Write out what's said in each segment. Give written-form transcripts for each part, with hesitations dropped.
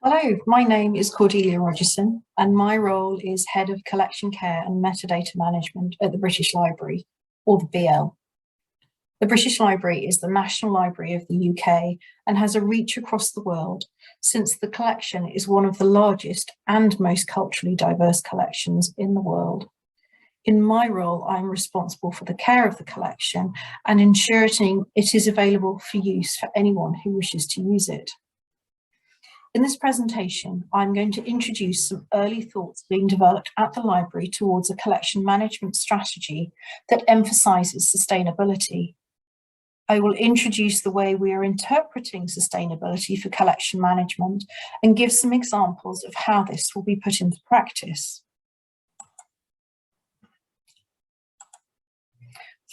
Hello, my name is Cordelia Rogerson, and my role is Head of Collection Care and Metadata Management at the British Library, or the BL. The British Library is the National Library of the UK and has a reach across the world, since the collection is one of the largest and most culturally diverse collections in the world. In my role, I'm responsible for the care of the collection and ensuring it is available for use for anyone who wishes to use it. In this presentation, I'm going to introduce some early thoughts being developed at the library towards a collection management strategy that emphasises sustainability. I will introduce the way we are interpreting sustainability for collection management and give some examples of how this will be put into practice.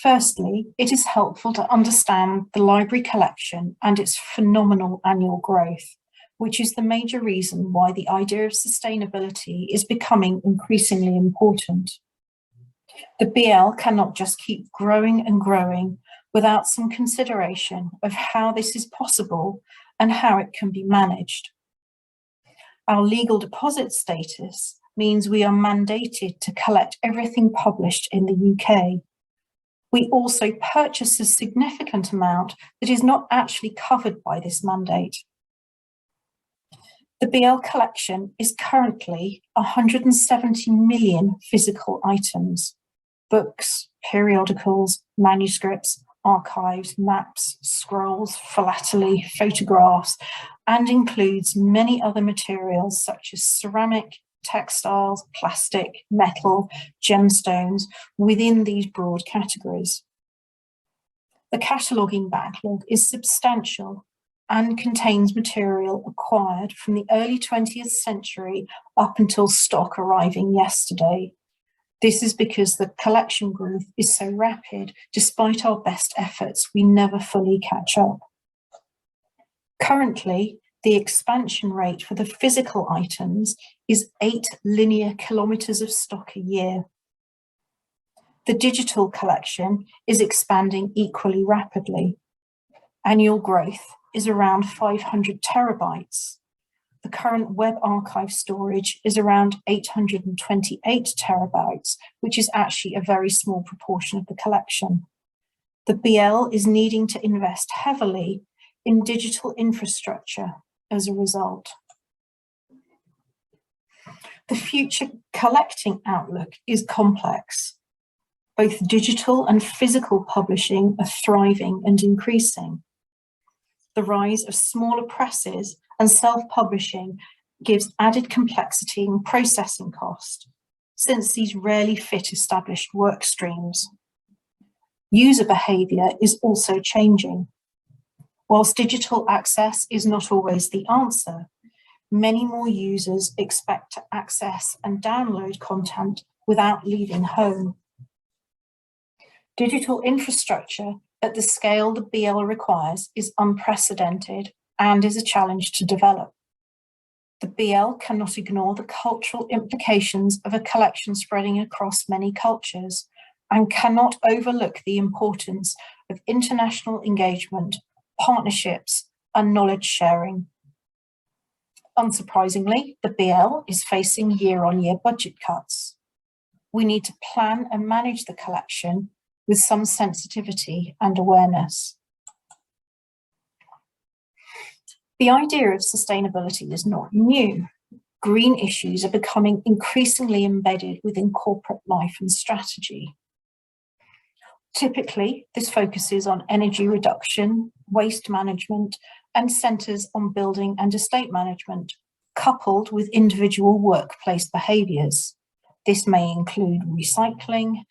Firstly, it is helpful to understand the library collection and its phenomenal annual growth, which is the major reason why the idea of sustainability is becoming increasingly important. The BL cannot just keep growing and growing without some consideration of how this is possible and how it can be managed. Our legal deposit status means we are mandated to collect everything published in the UK. We also purchase a significant amount that is not actually covered by this mandate. The BL collection is currently 170 million physical items: books, periodicals, manuscripts, archives, maps, scrolls, philately, photographs, and includes many other materials such as ceramic, textiles, plastic, metal, gemstones within these broad categories. The cataloguing backlog is substantial and contains material acquired from the early 20th century up until stock arriving yesterday. This is because the collection growth is so rapid, despite our best efforts, we never fully catch up. Currently, the expansion rate for the physical items is 8 linear kilometres of stock a year. The digital collection is expanding equally rapidly. Annual growth is around 500 terabytes. The current web archive storage is around 828 terabytes, which is actually a very small proportion of the collection. The BL is needing to invest heavily in digital infrastructure as a result. The future collecting outlook is complex. Both digital and physical publishing are thriving and increasing. The rise of smaller presses and self-publishing gives added complexity and processing cost, since these rarely fit established work streams. User behaviour is also changing. Whilst digital access is not always the answer, many more users expect to access and download content without leaving home. Digital infrastructure at the scale the BL requires is unprecedented and is a challenge to develop. The BL cannot ignore the cultural implications of a collection spreading across many cultures and cannot overlook the importance of international engagement, partnerships, and knowledge sharing. Unsurprisingly, the BL is facing year-on-year budget cuts. We need to plan and manage the collection with some sensitivity and awareness. The idea of sustainability is not new. Green issues are becoming increasingly embedded within corporate life and strategy. Typically, this focuses on energy reduction, waste management, and centres on building and estate management, coupled with individual workplace behaviours. This may include recycling,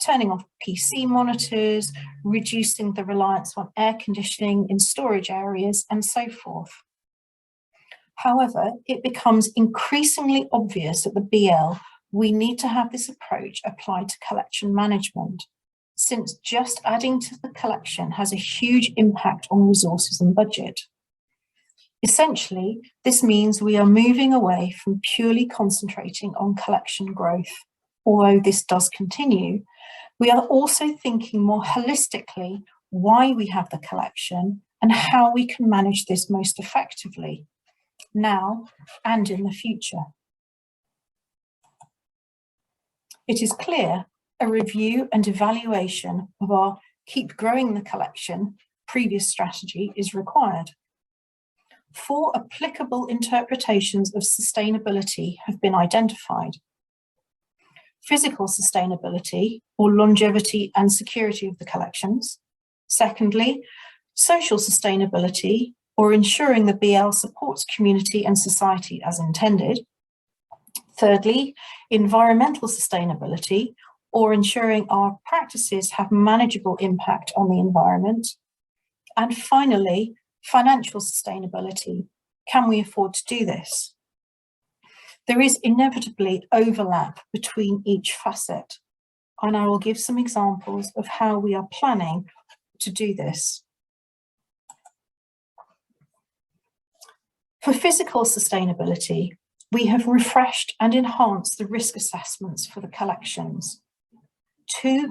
turning off PC monitors, reducing the reliance on air conditioning in storage areas, and so forth. However, it becomes increasingly obvious at the BL we need to have this approach applied to collection management, since just adding to the collection has a huge impact on resources and budget. Essentially, this means we are moving away from purely concentrating on collection growth. Although this does continue, we are also thinking more holistically why we have the collection and how we can manage this most effectively. now and in the future. It is clear a review and evaluation of our Keep Growing the Collection previous strategy is required. 4 applicable interpretations of sustainability have been identified. Physical sustainability, or longevity and security of the collections. Secondly, social sustainability, or ensuring the BL supports community and society as intended. Thirdly, environmental sustainability, or ensuring our practices have manageable impact on the environment. And finally, financial sustainability. Can we afford to do this? There is inevitably overlap between each facet, and I will give some examples of how we are planning to do this. For physical sustainability, we have refreshed and enhanced the risk assessments for the collections. 2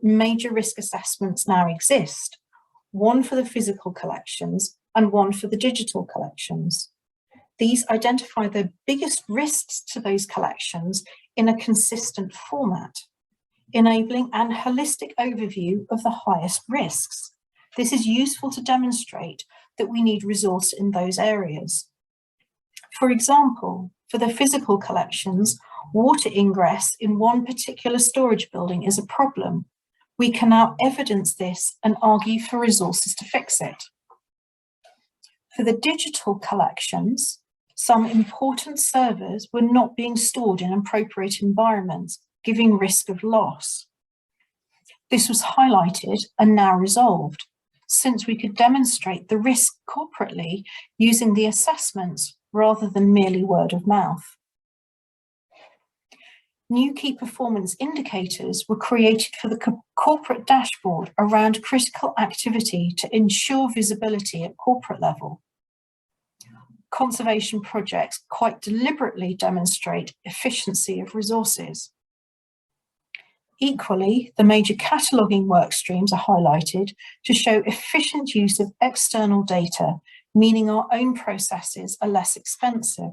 major risk assessments now exist, one for the physical collections and one for the digital collections. These identify the biggest risks to those collections in a consistent format, enabling an holistic overview of the highest risks. This is useful to demonstrate that we need resource in those areas. For example, for the physical collections, water ingress in one particular storage building is a problem. We can now evidence this and argue for resources to fix it. For the digital collections, some important servers were not being stored in appropriate environments, giving risk of loss. This was highlighted and now resolved, since we could demonstrate the risk corporately using the assessments rather than merely word of mouth. New key performance indicators were created for the corporate dashboard around critical activity to ensure visibility at corporate level. Conservation projects quite deliberately demonstrate efficiency of resources. Equally, the major cataloguing work streams are highlighted to show efficient use of external data, meaning our own processes are less expensive.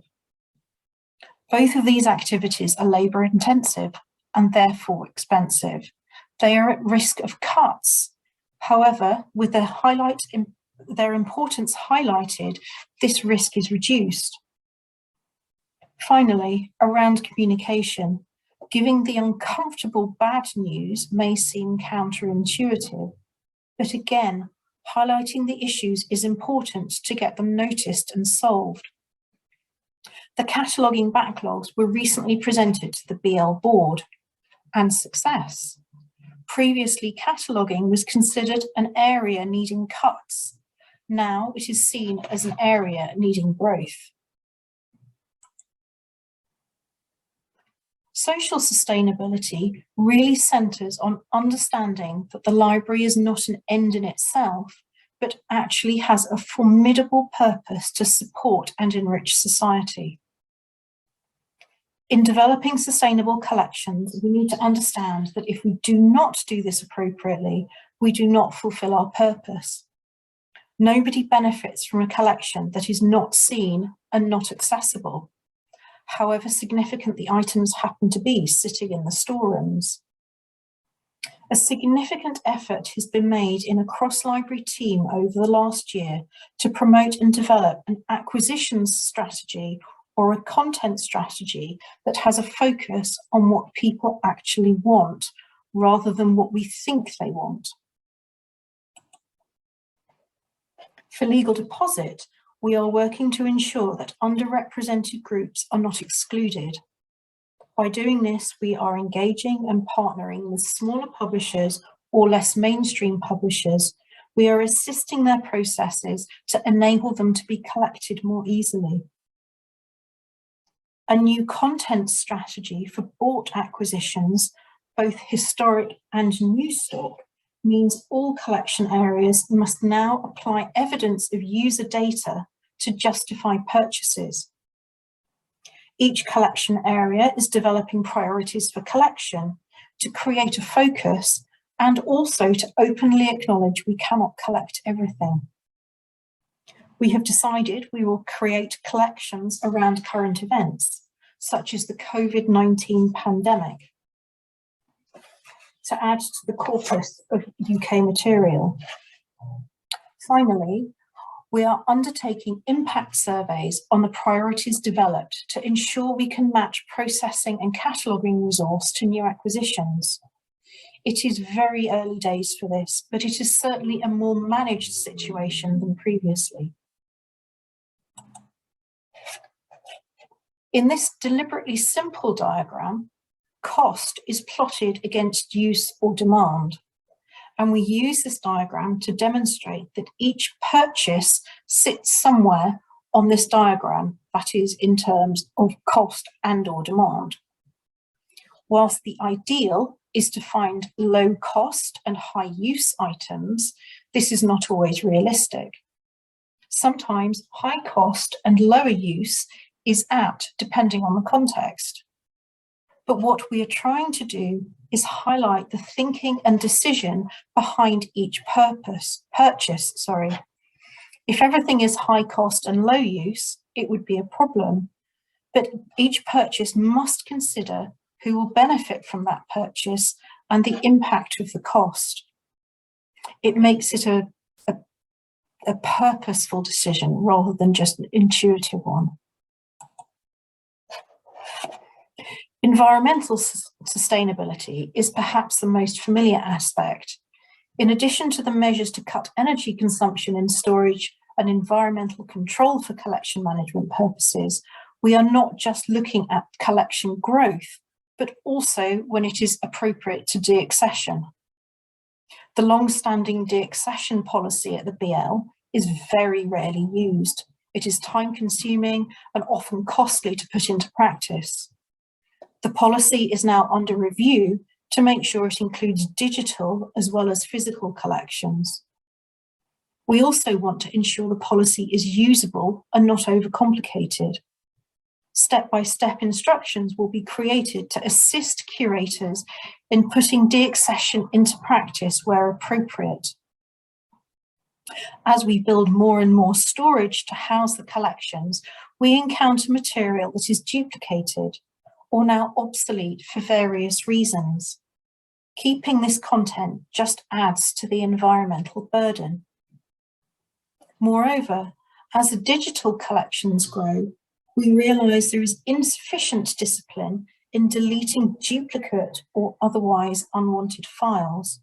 Both of these activities are labour intensive and therefore expensive. They are at risk of cuts. However, with their importance highlighted, this risk is reduced. Finally, around communication, giving the uncomfortable bad news may seem counterintuitive, but again, highlighting the issues is important to get them noticed and solved. The cataloguing backlogs were recently presented to the BL board, and success. Previously, cataloguing was considered an area needing cuts. Now it is seen as an area needing growth. Social sustainability really centres on understanding that the library is not an end in itself, but actually has a formidable purpose to support and enrich society. In developing sustainable collections, we need to understand that if we do not do this appropriately, we do not fulfil our purpose. Nobody benefits from a collection that is not seen and not accessible, however significant the items happen to be sitting in the storerooms. A significant effort has been made in a cross-library team over the last year to promote and develop an acquisitions strategy or a content strategy that has a focus on what people actually want rather than what we think they want. For legal deposit, we are working to ensure that underrepresented groups are not excluded. By doing this, we are engaging and partnering with smaller publishers or less mainstream publishers. We are assisting their processes to enable them to be collected more easily. A new content strategy for bought acquisitions, both historic and new stock, means all collection areas must now apply evidence of user data to justify purchases. Each collection area is developing priorities for collection to create a focus and also to openly acknowledge we cannot collect everything. We have decided we will create collections around current events, such as the COVID-19 pandemic, to add to the corpus of UK material. Finally, we are undertaking impact surveys on the priorities developed to ensure we can match processing and cataloguing resource to new acquisitions. It is very early days for this, but it is certainly a more managed situation than previously. In this deliberately simple diagram, cost is plotted against use or demand. And we use this diagram to demonstrate that each purchase sits somewhere on this diagram, that is in terms of cost and/or demand. Whilst the ideal is to find low cost and high use items, this is not always realistic. Sometimes high cost and lower use is apt depending on the context. But what we are trying to do is highlight the thinking and decision behind each purchase. If everything is high cost and low use, it would be a problem. But each purchase must consider who will benefit from that purchase and the impact of the cost. It makes it a purposeful decision rather than just an intuitive one. Environmental sustainability is perhaps the most familiar aspect. In addition to the measures to cut energy consumption in storage and environmental control for collection management purposes, we are not just looking at collection growth, but also when it is appropriate to deaccession. The long-standing deaccession policy at the BL is very rarely used. It is time-consuming and often costly to put into practice. The policy is now under review to make sure it includes digital as well as physical collections. We also want to ensure the policy is usable and not overcomplicated. Step-by-step instructions will be created to assist curators in putting deaccession into practice where appropriate. As we build more and more storage to house the collections, we encounter material that is duplicated or now obsolete for various reasons. Keeping this content just adds to the environmental burden. Moreover, as the digital collections grow, we realise there is insufficient discipline in deleting duplicate or otherwise unwanted files.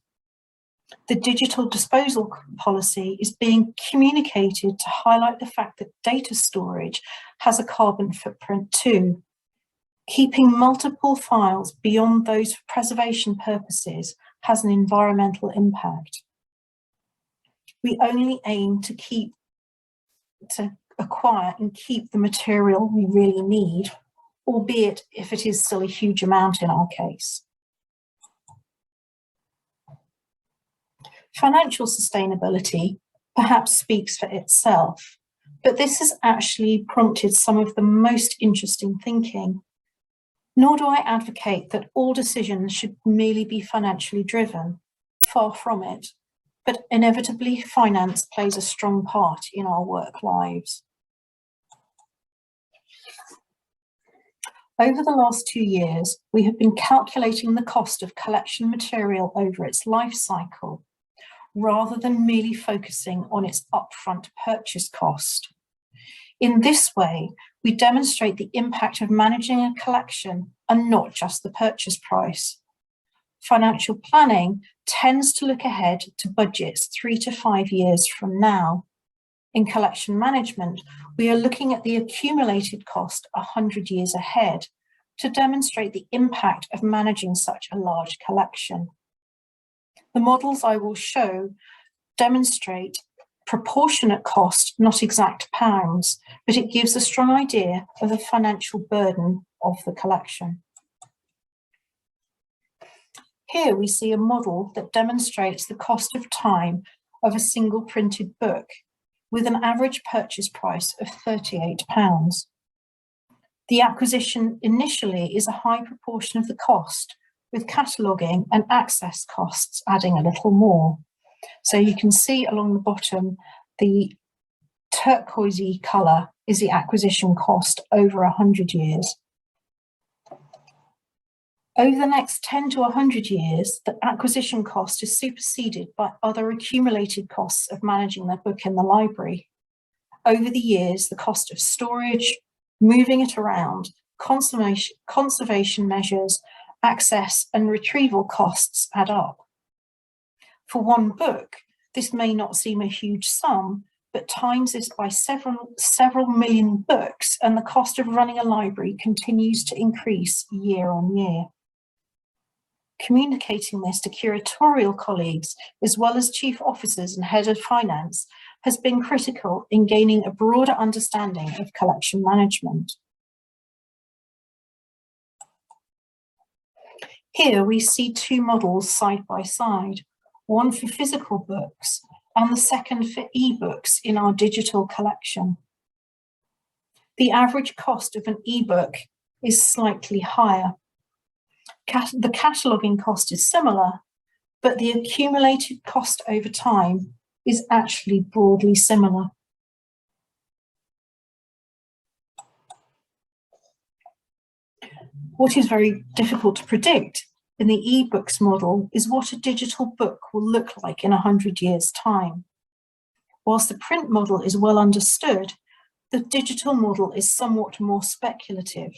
The digital disposal policy is being communicated to highlight the fact that data storage has a carbon footprint too. Keeping multiple files beyond those for preservation purposes has an environmental impact. We only aim to acquire and keep the material we really need, albeit if it is still a huge amount in our case. Financial sustainability perhaps speaks for itself, but this has actually prompted some of the most interesting thinking. Nor do I advocate that all decisions should merely be financially driven, far from it, but inevitably finance plays a strong part in our work lives. Over the last 2 years, we have been calculating the cost of collection material over its life cycle, rather than merely focusing on its upfront purchase cost. In this way, we demonstrate the impact of managing a collection and not just the purchase price. Financial planning tends to look ahead to budgets 3 to 5 years from now. In collection management, we are looking at the accumulated cost 100 years ahead to demonstrate the impact of managing such a large collection. The models I will show demonstrate proportionate cost, not exact pounds, but it gives a strong idea of the financial burden of the collection. Here we see a model that demonstrates the cost of time of a single printed book with an average purchase price of £38. The acquisition initially is a high proportion of the cost, with cataloguing and access costs adding a little more. So you can see along the bottom the turquoisey colour is the acquisition cost over 100 years. Over the next 10 to 100 years, the acquisition cost is superseded by other accumulated costs of managing their book in the library. Over the years, the cost of storage, moving it around, conservation measures, access and retrieval costs add up. For one book, this may not seem a huge sum, but times this by several million books, and the cost of running a library continues to increase year on year. Communicating this to curatorial colleagues, as well as chief officers and head of finance, has been critical in gaining a broader understanding of collection management. Here we see two models side by side, one for physical books and the second for e-books in our digital collection. The average cost of an e-book is slightly higher. The cataloguing cost is similar, but the accumulated cost over time is actually broadly similar. What is very difficult to predict in the e-books model is what a digital book will look like in 100 years' time. Whilst the print model is well understood, the digital model is somewhat more speculative.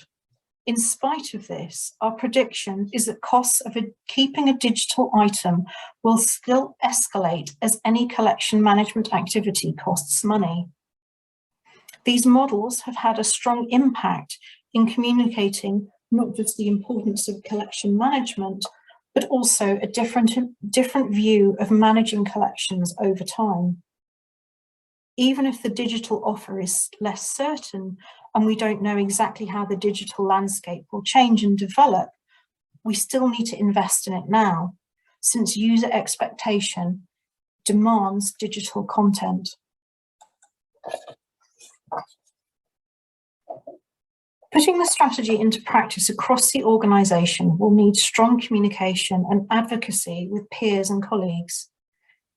In spite of this, our prediction is that costs of keeping a digital item will still escalate as any collection management activity costs money. These models have had a strong impact in communicating not just the importance of collection management, but also a different view of managing collections over time. Even if the digital offer is less certain and we don't know exactly how the digital landscape will change and develop, we still need to invest in it now, since user expectation demands digital content. Putting the strategy into practice across the organisation will need strong communication and advocacy with peers and colleagues.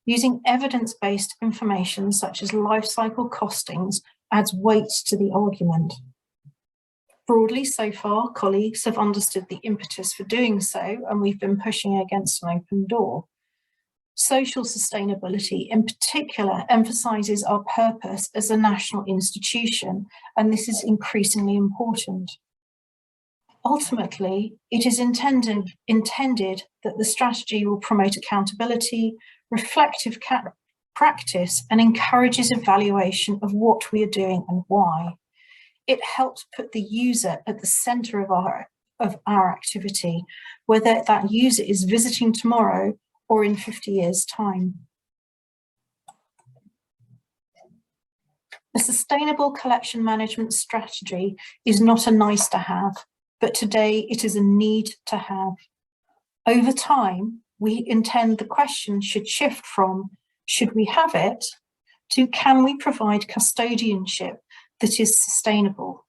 Using evidence-based information such as life cycle costings adds weight to the argument. Broadly, so far, colleagues have understood the impetus for doing so, and we've been pushing against an open door. Social sustainability, in particular, emphasises our purpose as a national institution, and this is increasingly important. Ultimately, it is intended that the strategy will promote accountability, reflective practice, and encourages evaluation of what we are doing and why. It helps put the user at the centre of our activity, whether that user is visiting tomorrow or in 50 years' time. A sustainable collection management strategy is not a nice to have, but today it is a need to have. Over time, we intend the question should shift from should we have it to can we provide custodianship that is sustainable.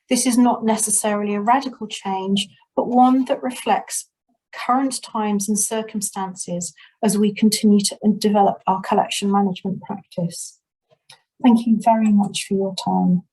This is not necessarily a radical change, but one that reflects current times and circumstances as we continue to develop our collection management practice. Thank you very much for your time.